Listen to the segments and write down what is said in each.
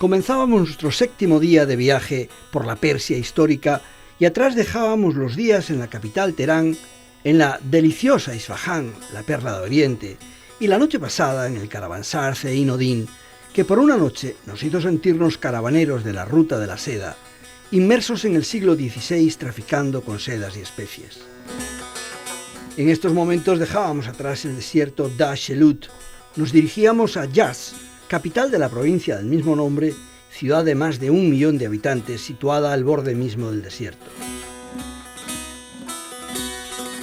Comenzábamos nuestro 7º día de viaje por la Persia histórica y atrás dejábamos los días en la capital Teherán, en la deliciosa Isfahán, la perla de Oriente, y la noche pasada en el caravansar Zein Odin, que por una noche nos hizo sentirnos caravaneros de la ruta de la seda, inmersos en el siglo XVI traficando con sedas y especies. En estos momentos dejábamos atrás el desierto Dasht-e-Lut, nos dirigíamos a Yazd, capital de la provincia del mismo nombre, ciudad de más de 1 millón de habitantes situada al borde mismo del desierto.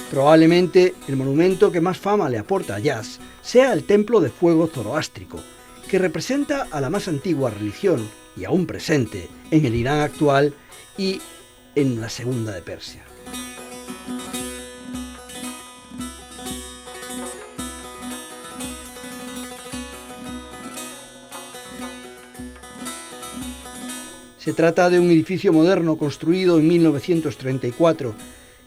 Probablemente el monumento que más fama le aporta a Yazd sea el templo de fuego zoroástrico, que representa a la más antigua religión y aún presente en el Irán actual y en la Segunda de Persia. Se trata de un edificio moderno construido en 1934,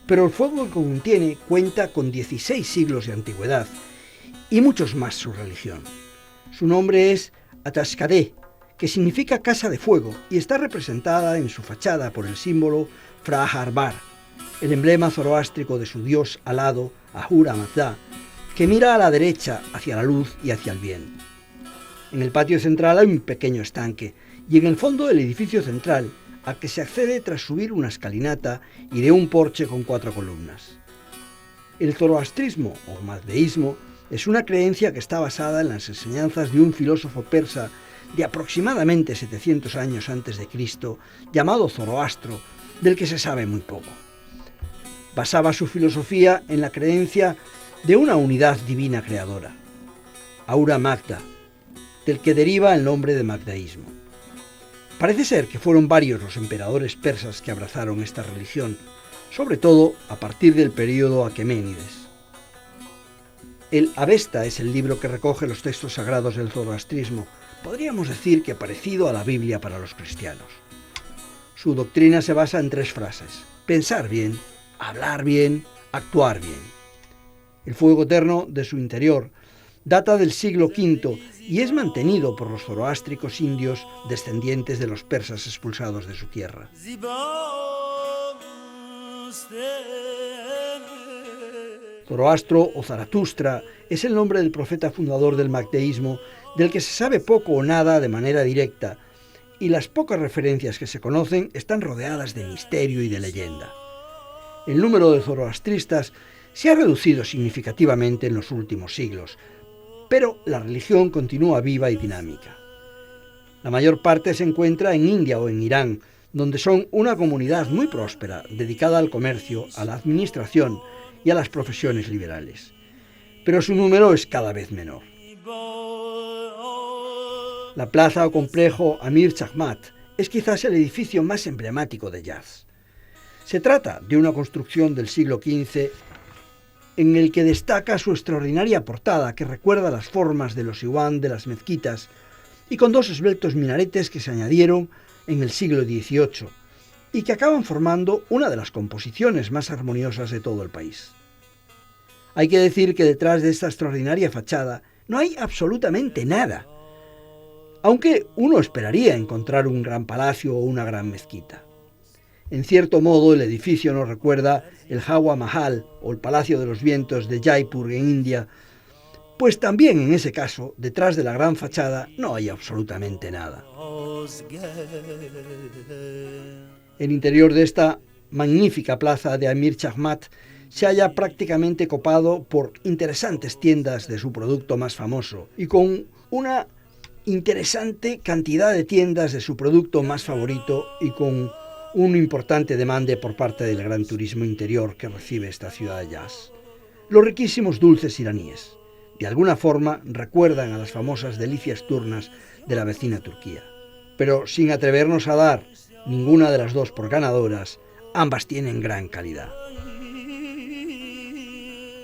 pero el fuego que contiene cuenta con 16 siglos de antigüedad y muchos más su religión. Su nombre es Atashkadeh, que significa casa de fuego, y está representada en su fachada por el símbolo Fra-Harbar, el emblema zoroástrico de su dios alado, Ahura Mazda, que mira a la derecha hacia la luz y hacia el bien. En el patio central hay un pequeño estanque, y en el fondo del edificio central, al que se accede tras subir una escalinata y de un porche con 4 columnas. El zoroastrismo o mazdeísmo es una creencia que está basada en las enseñanzas de un filósofo persa de aproximadamente 700 años antes de Cristo, llamado Zoroastro, del que se sabe muy poco. Basaba su filosofía en la creencia de una unidad divina creadora, Ahura Mazda, del que deriva el nombre de mazdeísmo. Parece ser que fueron varios los emperadores persas que abrazaron esta religión, sobre todo a partir del período Aqueménides. El Avesta es el libro que recoge los textos sagrados del zoroastrismo, podríamos decir que parecido a la Biblia para los cristianos. Su doctrina se basa en 3 frases: pensar bien, hablar bien, actuar bien. El fuego eterno de su interior data del siglo V y es mantenido por los zoroástricos indios descendientes de los persas expulsados de su tierra. Zoroastro o Zaratustra es el nombre del profeta fundador del mazdeísmo, del que se sabe poco o nada de manera directa, y las pocas referencias que se conocen están rodeadas de misterio y de leyenda. El número de zoroastristas se ha reducido significativamente en los últimos siglos, pero la religión continúa viva y dinámica. La mayor parte se encuentra en India o en Irán, donde son una comunidad muy próspera, dedicada al comercio, a la administración y a las profesiones liberales. Pero su número es cada vez menor. La plaza o complejo Amir Chahmat es quizás el edificio más emblemático de Yazd. Se trata de una construcción del siglo XV en el que destaca su extraordinaria portada que recuerda las formas de los iwan de las mezquitas y con 2 esbeltos minaretes que se añadieron en el siglo XVIII y que acaban formando una de las composiciones más armoniosas de todo el país. Hay que decir que detrás de esta extraordinaria fachada no hay absolutamente nada, aunque uno esperaría encontrar un gran palacio o una gran mezquita. En cierto modo, el edificio nos recuerda el Hawa Mahal o el Palacio de los Vientos de Jaipur en India, pues también en ese caso, detrás de la gran fachada, no hay absolutamente nada. El interior de esta magnífica plaza de Amir Chahmat se halla prácticamente copado por interesantes tiendas de su producto más famoso y con una interesante cantidad de tiendas de su producto más favorito y con un importante demanda por parte del gran turismo interior que recibe esta ciudad de Yazd. Los riquísimos dulces iraníes, de alguna forma, recuerdan a las famosas delicias turnas de la vecina Turquía. Pero sin atrevernos a dar ninguna de las 2 por ganadoras, ambas tienen gran calidad.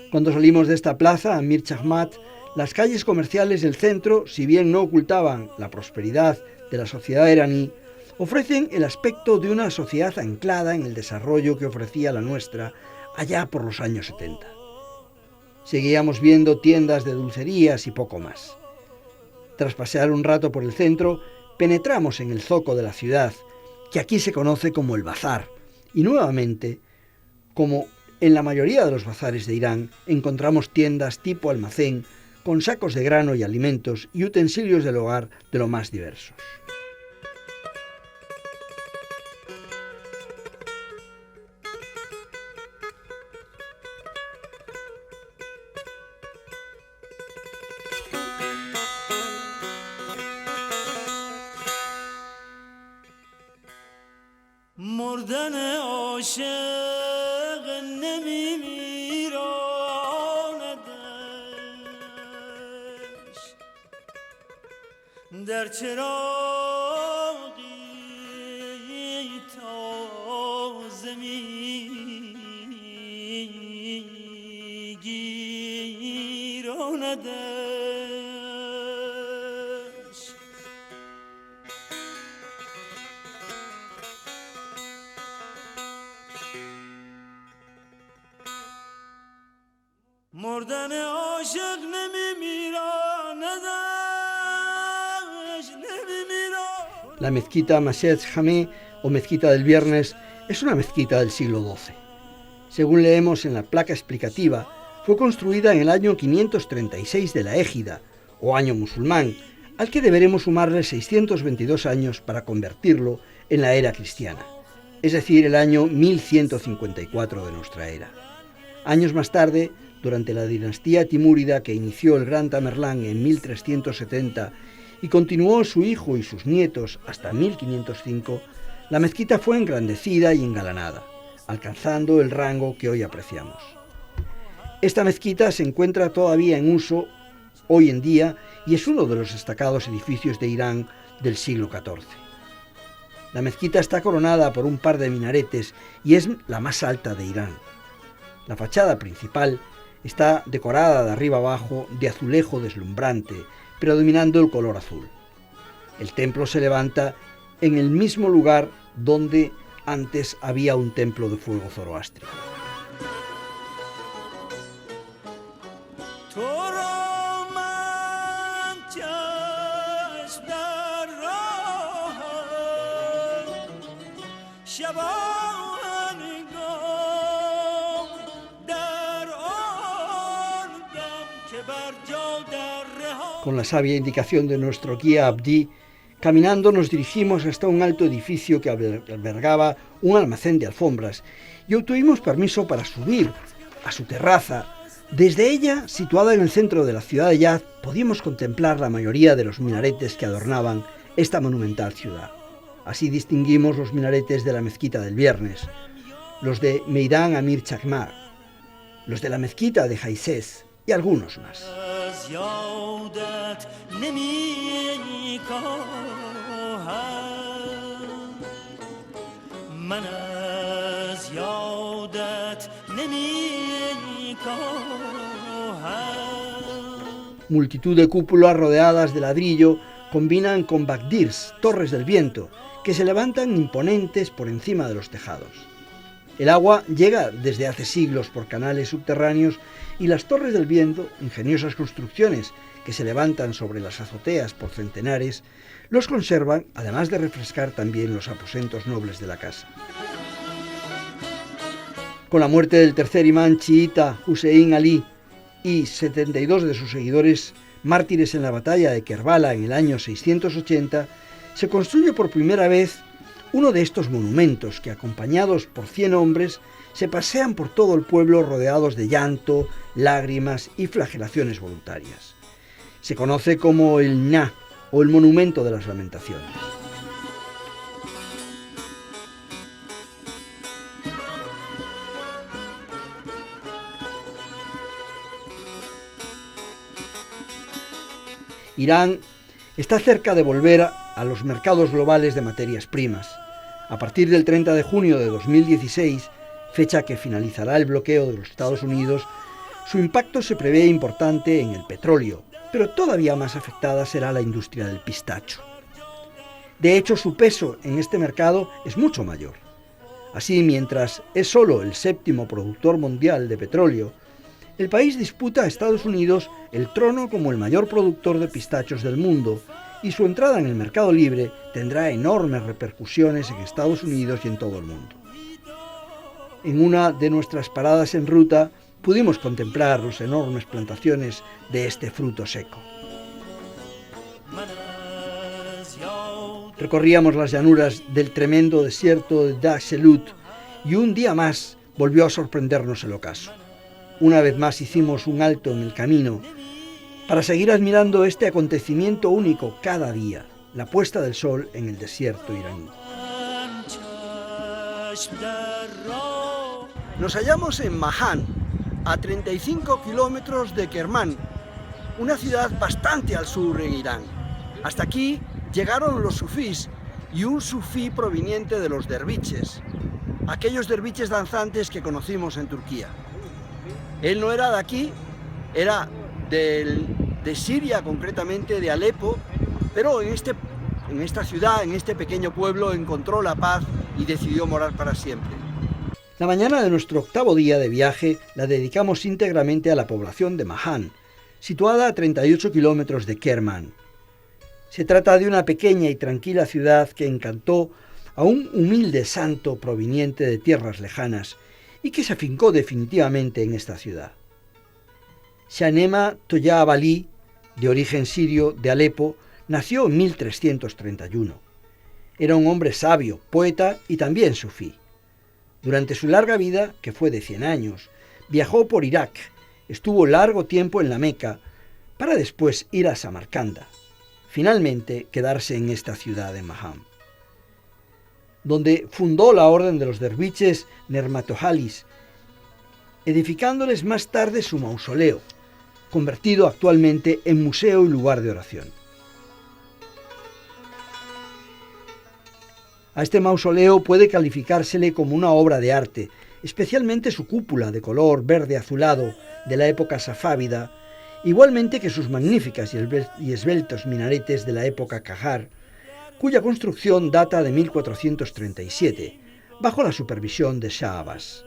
Cuando salimos de esta plaza, Amir Chahmat, las calles comerciales del centro, si bien no ocultaban la prosperidad de la sociedad iraní, ofrecen el aspecto de una sociedad anclada en el desarrollo que ofrecía la nuestra allá por los años 70. Seguíamos viendo tiendas de dulcerías y poco más. Tras pasear un rato por el centro, penetramos en el zoco de la ciudad, que aquí se conoce como el bazar, y nuevamente, como en la mayoría de los bazares de Irán, encontramos tiendas tipo almacén con sacos de grano y alimentos y utensilios del hogar de lo más diversos. مردن عاشق نمیمیراندش در چراغی تازه میگیراندش مردن عاشق نمیمیراندش نمیمیراندش. La mezquita Masjed Jamé o mezquita del Viernes es una mezquita del siglo XII. Según leemos en la placa explicativa, fue construida en el año 536 de la Égida, o año musulmán, al que deberemos sumarle 622 años para convertirlo en la era cristiana, es decir, el año 1154 de nuestra era. Años más tarde, durante la dinastía timúrida que inició el Gran Tamerlán en 1370 y continuó su hijo y sus nietos hasta 1505, la mezquita fue engrandecida y engalanada, alcanzando el rango que hoy apreciamos. Esta mezquita se encuentra todavía en uso hoy en día y es uno de los destacados edificios de Irán del siglo XIV. La mezquita está coronada por un par de minaretes y es la más alta de Irán. La fachada principal está decorada de arriba abajo de azulejo deslumbrante, predominando el color azul. El templo se levanta en el mismo lugar donde antes había un templo de fuego zoroástrico. Con la sabia indicación de nuestro guía Abdi, caminando nos dirigimos hasta un alto edificio que albergaba un almacén de alfombras y obtuvimos permiso para subir a su terraza. Desde ella, situada en el centro de la ciudad de Yaz, podíamos contemplar la mayoría de los minaretes que adornaban esta monumental ciudad. Así distinguimos los minaretes de la mezquita del Viernes, los de Meidan Amir Chakmar, los de la mezquita de Jaizés y algunos más. Multitud de cúpulas rodeadas de ladrillo combinan con bagdirs, torres del viento, que se levantan imponentes por encima de los tejados. El agua llega desde hace siglos por canales subterráneos y las torres del viento, ingeniosas construcciones que se levantan sobre las azoteas por centenares, los conservan, además de refrescar también los aposentos nobles de la casa. Con la muerte del tercer imán chiita Hussein Ali y 72 de sus seguidores mártires en la batalla de Kerbala en el año 680, se construye por primera vez uno de estos monumentos que, acompañados por 100 hombres, se pasean por todo el pueblo rodeados de llanto, lágrimas y flagelaciones voluntarias. Se conoce como el Na, o el Monumento de las Lamentaciones. Irán está cerca de volver a los mercados globales de materias primas. A partir del 30 de junio de 2016, fecha que finalizará el bloqueo de los Estados Unidos, su impacto se prevé importante en el petróleo, pero todavía más afectada será la industria del pistacho. De hecho, su peso en este mercado es mucho mayor. Así, mientras es solo el séptimo productor mundial de petróleo, el país disputa a Estados Unidos el trono como el mayor productor de pistachos del mundo y su entrada en el mercado libre tendrá enormes repercusiones en Estados Unidos y en todo el mundo. En una de nuestras paradas en ruta pudimos contemplar las enormes plantaciones de este fruto seco. Recorríamos las llanuras del tremendo desierto de Dashelut y un día más volvió a sorprendernos el ocaso. Una vez más hicimos un alto en el camino para seguir admirando este acontecimiento único cada día, la puesta del sol en el desierto iraní. Nos hallamos en Mahan, a 35 kilómetros de Kermán, una ciudad bastante al sur en Irán. Hasta aquí llegaron los sufís y un sufí proveniente de los derviches, aquellos derviches danzantes que conocimos en Turquía. Él no era de aquí, era de Siria, concretamente de Alepo, pero en esta ciudad, en este pequeño pueblo, encontró la paz y decidió morar para siempre. La mañana de nuestro 8º día de viaje la dedicamos íntegramente a la población de Mahan, situada a 38 kilómetros de Kermán. Se trata de una pequeña y tranquila ciudad que encantó a un humilde santo proveniente de tierras lejanas y que se afincó definitivamente en esta ciudad. Shanema Toya Bali, de origen sirio de Alepo, nació en 1331. Era un hombre sabio, poeta y también sufí. Durante su larga vida, que fue de 100 años, viajó por Irak, estuvo largo tiempo en la Meca, para después ir a Samarcanda, finalmente quedarse en esta ciudad de Mahan, donde fundó la orden de los derviches Nermatohalis, edificándoles más tarde su mausoleo, convertido actualmente en museo y lugar de oración. A este mausoleo puede calificársele como una obra de arte, especialmente su cúpula de color verde azulado de la época safávida, igualmente que sus magníficas y esbeltos minaretes de la época Qajar, cuya construcción data de 1437, bajo la supervisión de Shah Abbas.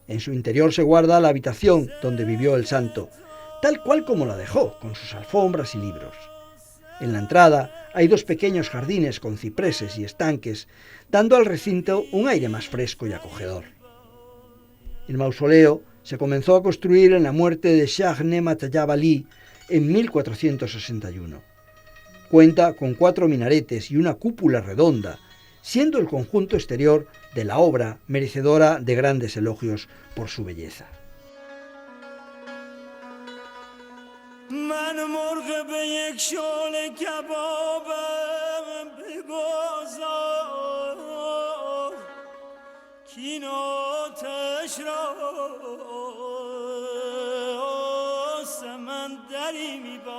En su interior se guarda la habitación donde vivió el santo, tal cual como la dejó, con sus alfombras y libros. En la entrada hay 2 pequeños jardines con cipreses y estanques, dando al recinto un aire más fresco y acogedor. El mausoleo se comenzó a construir en la muerte de Shah Nemat Bali en 1461. Cuenta con 4 minaretes y una cúpula redonda, siendo el conjunto exterior de la obra merecedora de grandes elogios por su belleza. من مرغ به یک شعله کبابم بگذار کین آتش را سمندری میباید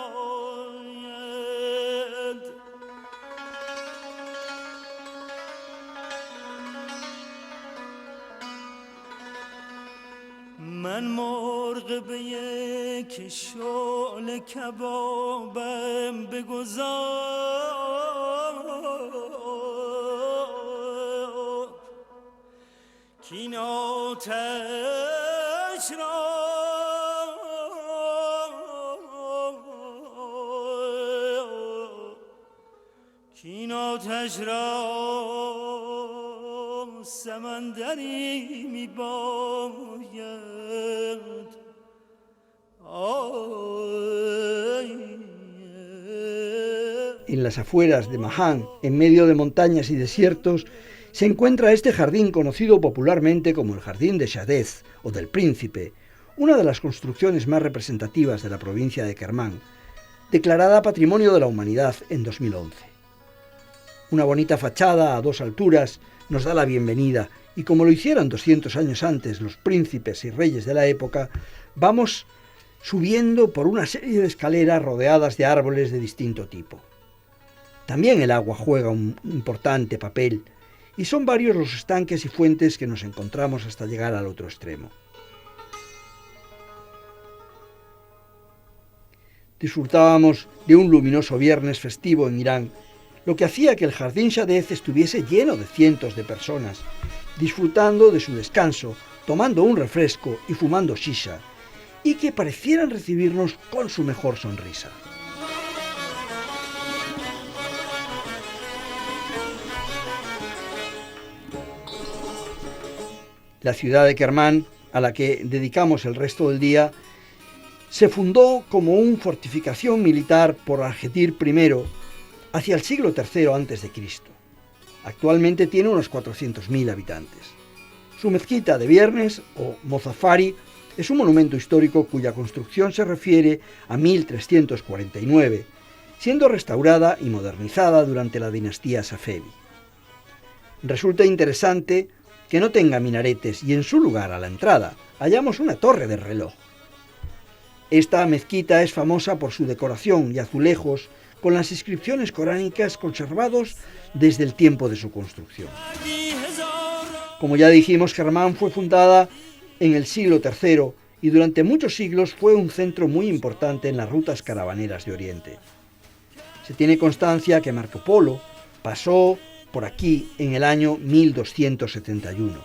من مرغ به یک شعله کبابم بگذار کین آتش را سمندری میباید. En las afueras de Mahan, en medio de montañas y desiertos, se encuentra este jardín conocido popularmente como el Jardín de Shadez o del Príncipe, una de las construcciones más representativas de la provincia de Kermán, declarada Patrimonio de la Humanidad en 2011. Una bonita fachada a 2 alturas nos da la bienvenida y como lo hicieron 200 años antes los príncipes y reyes de la época, vamos subiendo por una serie de escaleras rodeadas de árboles de distinto tipo. También el agua juega un importante papel y son varios los estanques y fuentes que nos encontramos hasta llegar al otro extremo. Disfrutábamos de un luminoso viernes festivo en Irán, lo que hacía que el Jardín Shadez estuviese lleno de cientos de personas, disfrutando de su descanso, tomando un refresco y fumando shisha, y que parecieran recibirnos con su mejor sonrisa. La ciudad de Kermán, a la que dedicamos el resto del día, se fundó como una fortificación militar por Argetir I hacia el siglo III a.C. Actualmente tiene unos 400.000 habitantes. Su mezquita de Viernes, o Mozafari, es un monumento histórico cuya construcción se refiere a 1349, siendo restaurada y modernizada durante la dinastía Safevi. Resulta interesante que no tenga minaretes y en su lugar, a la entrada, hallamos una torre de reloj. Esta mezquita es famosa por su decoración y azulejos con las inscripciones coránicas conservados desde el tiempo de su construcción. Como ya dijimos, Kermán fue fundada en el siglo III y durante muchos siglos fue un centro muy importante en las rutas caravaneras de Oriente. Se tiene constancia que Marco Polo pasó por aquí en el año 1271.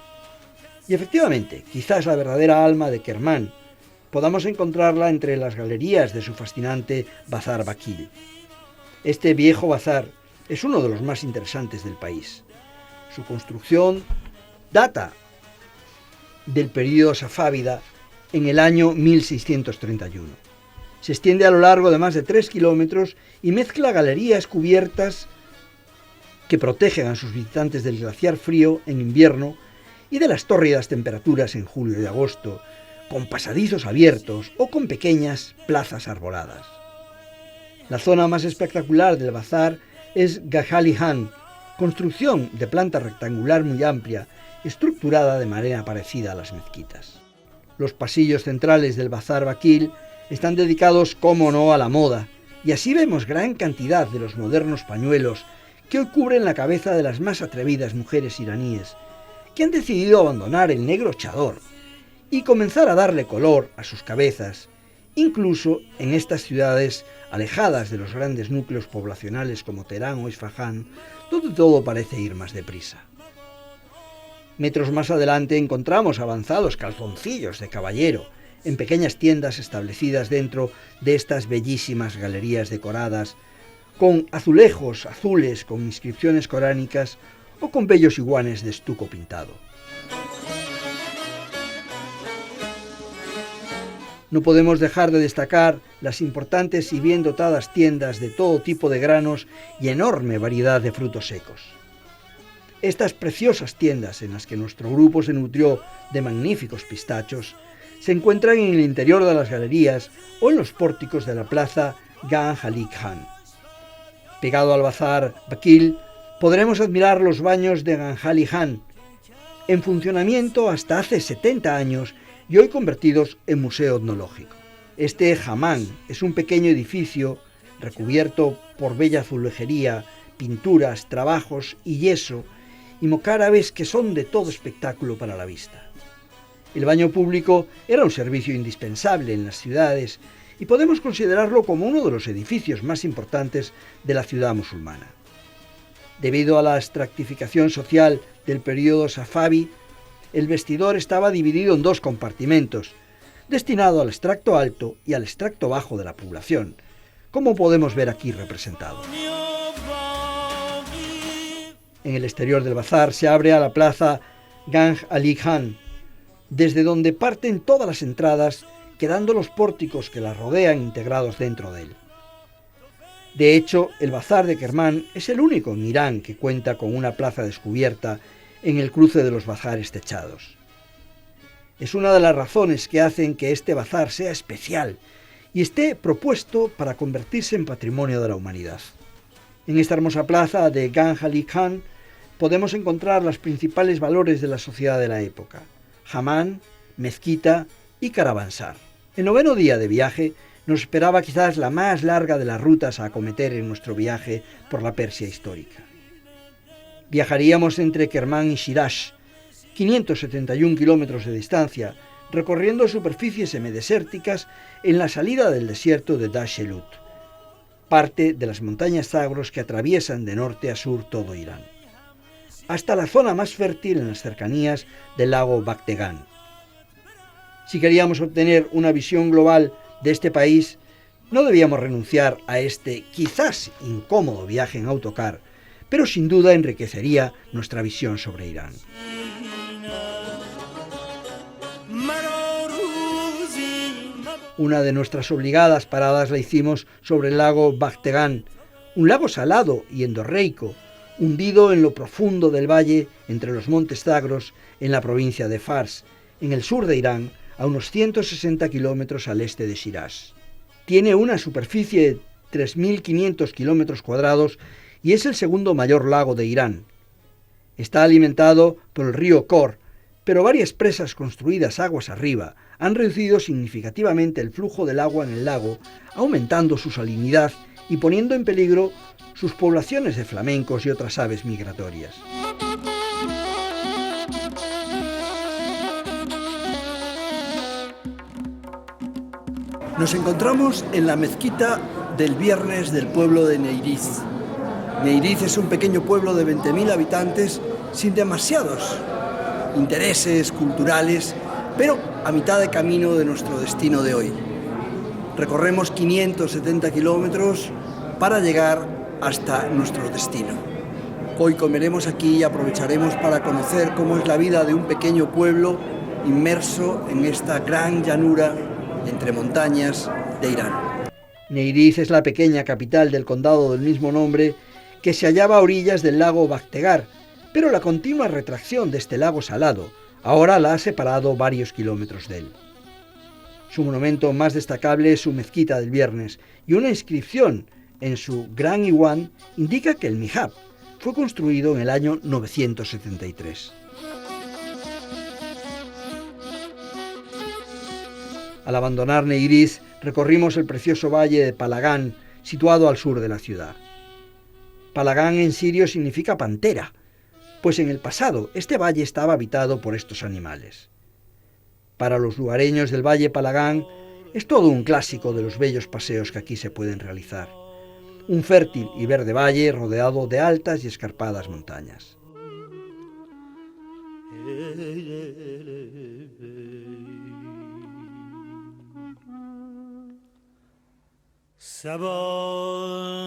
Y efectivamente, quizás la verdadera alma de Kermán podamos encontrarla entre las galerías de su fascinante Bazar Bakil. Este viejo bazar es uno de los más interesantes del país. Su construcción data del período safávida en el año 1631. Se extiende a lo largo de más de 3 kilómetros y mezcla galerías cubiertas que protegen a sus visitantes del glaciar frío en invierno y de las tórridas temperaturas en julio y agosto, con pasadizos abiertos o con pequeñas plazas arboladas. La zona más espectacular del bazar es Gahali Han, construcción de planta rectangular muy amplia, estructurada de manera parecida a las mezquitas. Los pasillos centrales del Bazar Bakil están dedicados, como no, a la moda, y así vemos gran cantidad de los modernos pañuelos que hoy cubren la cabeza de las más atrevidas mujeres iraníes, que han decidido abandonar el negro chador y comenzar a darle color a sus cabezas, incluso en estas ciudades alejadas de los grandes núcleos poblacionales como Teherán o Isfahán, donde todo parece ir más deprisa. Metros más adelante encontramos avanzados calzoncillos de caballero en pequeñas tiendas establecidas dentro de estas bellísimas galerías decoradas con azulejos azules con inscripciones coránicas o con bellos iguanes de estuco pintado. No podemos dejar de destacar las importantes y bien dotadas tiendas de todo tipo de granos y enorme variedad de frutos secos. Estas preciosas tiendas en las que nuestro grupo se nutrió de magníficos pistachos se encuentran en el interior de las galerías o en los pórticos de la plaza Gahali Han. Pegado al Bazar Bakil podremos admirar los baños de Gahali Han, en funcionamiento hasta hace 70 años y hoy convertidos en museo etnológico. Este hamán es un pequeño edificio recubierto por bella azulejería, pinturas, trabajos y yeso y mocárabes que son de todo espectáculo para la vista. El baño público era un servicio indispensable en las ciudades y podemos considerarlo como uno de los edificios más importantes de la ciudad musulmana. Debido a la estratificación social del período Safavi, el vestidor estaba dividido en 2 compartimentos, destinado al extracto alto y al extracto bajo de la población, como podemos ver aquí representado. En el exterior del bazar se abre a la plaza Gahali Han, desde donde parten todas las entradas, quedando los pórticos que la rodean integrados dentro de él. De hecho, el bazar de Kermán es el único en Irán que cuenta con una plaza descubierta en el cruce de los bazares techados. Es una de las razones que hacen que este bazar sea especial y esté propuesto para convertirse en patrimonio de la humanidad. En esta hermosa plaza de Gahali Han podemos encontrar los principales valores de la sociedad de la época: hamán, mezquita y caravansar. El 9º día de viaje nos esperaba quizás la más larga de las rutas a acometer en nuestro viaje por la Persia histórica. Viajaríamos entre Kermán y Shiraz, 571 kilómetros de distancia, recorriendo superficies semidesérticas en la salida del desierto de Dasht-e-Lut, parte de las montañas Zagros que atraviesan de norte a sur todo Irán, hasta la zona más fértil en las cercanías del lago Baktegan. Si queríamos obtener una visión global de este país, no debíamos renunciar a este quizás incómodo viaje en autocar, pero sin duda enriquecería nuestra visión sobre Irán. Una de nuestras obligadas paradas la hicimos sobre el lago Baktegan, un lago salado y endorreico, hundido en lo profundo del valle entre los montes Zagros en la provincia de Fars, en el sur de Irán, a unos 160 kilómetros al este de Shiraz. Tiene una superficie de 3.500 kilómetros cuadrados y es el segundo mayor lago de Irán. Está alimentado por el río Khor, pero varias presas construidas aguas arriba han reducido significativamente el flujo del agua en el lago, aumentando su salinidad y poniendo en peligro sus poblaciones de flamencos y otras aves migratorias. Nos encontramos en la mezquita del Viernes del pueblo de Neiriz. Neiriz es un pequeño pueblo de 20.000 habitantes sin demasiados intereses culturales, pero a mitad de camino de nuestro destino de hoy. Recorremos 570 kilómetros para llegar hasta nuestro destino. Hoy comeremos aquí y aprovecharemos para conocer cómo es la vida de un pequeño pueblo inmerso en esta gran llanura entre montañas de Irán. Neiriz es la pequeña capital del condado del mismo nombre que se hallaba a orillas del lago Baktegar, pero la continua retracción de este lago salado ahora la ha separado varios kilómetros de él. Su monumento más destacable es su mezquita del Viernes, y una inscripción en su Gran Iwan indica que el Mihab fue construido en el año 973. Al abandonar Neiriz, recorrimos el precioso valle de Palagán, situado al sur de la ciudad. Palagán en sirio significa pantera, pues en el pasado este valle estaba habitado por estos animales. Para los lugareños del Valle Palagán es todo un clásico de los bellos paseos que aquí se pueden realizar. Un fértil y verde valle rodeado de altas y escarpadas montañas. sabor